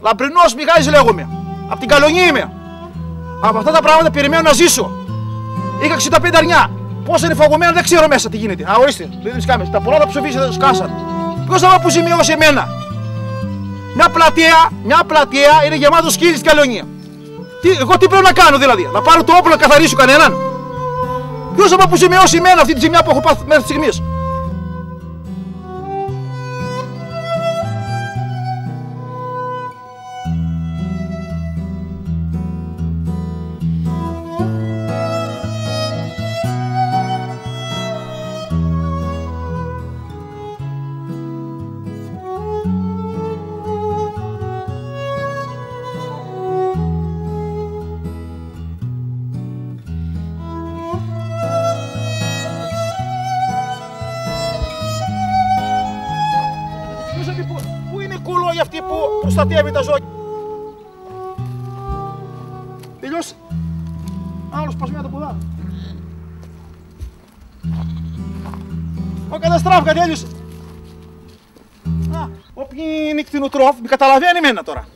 Λαμπρινός Μιχάλης λέγομαι. Απ' την Καλονή είμαι. Από αυτά τα πράγματα περιμένω να ζήσω. Είχα 65 αρνιά. Πόσα είναι φαγωμένα δεν ξέρω μέσα τι γίνεται. Α, ορίστε, δεν τις κάμες. Τα πολλά τα ψοφίσια σκάσαν. Ποιος θα με αποζημιώσει εμένα? Μια πλατεία είναι γεμάτο σκύλι στην Καλονία. Εγώ τι πρέπει να κάνω δηλαδή? Να πάρω το όπλο να καθαρίσω κανέναν? Ποιος θα με αποζημιώσει εμένα αυτή τη ζημιά που έχω πάθει μέχρι στιγμής? Πού είναι η κουλόγια αυτή που προστατεύει τα ζώα? Τελειώσει. Άλλος σπασμένα τα ποδά. Ο καταστράφηκα, τέλειωσε. Όποιοι είναι κτηνοτρόφοι, με καταλαβαίνει εμένα τώρα.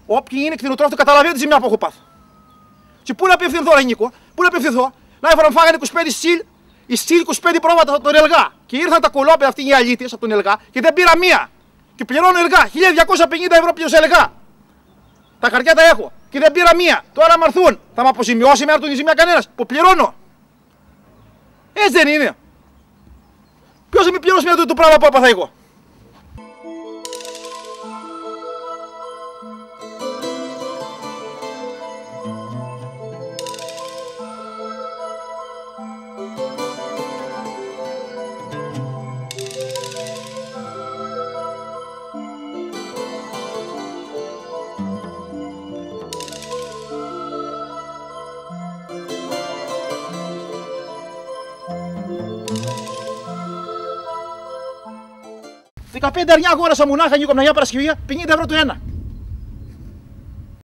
Όποιοι είναι κτηνοτρόφοι, το καταλαβαίνει τη ζημιά που έχω πάθει. Και πού να απευθυνθώ, ρε Νίκο, πού να απευθυνθώ? Να έφεραν φάγανε 25 στυλ, οι στυλ 25 πρόβατα από τον Ελγά. Και ήρθαν τα κολόπια αυτοί οι αλήτες από τον Ελγά και δεν πήρα μία. Και πληρώνω Ελγά, 1250 ευρώ πλήρωσε Ελγά. Τα χαρτιά τα έχω και δεν πήρα μία. Τώρα με έρθουν, θα με αποζημιώσει με έρθουν η ζημιά κανένας που πληρώνω? Έτσι δεν είναι? Ποιος θα με πληρώσει με το πράγμα που έπαθα εγώ? $15 αγόρασα μονάχα, Νίκο, μια Παρασκευή, 50 ευρώ το ένα.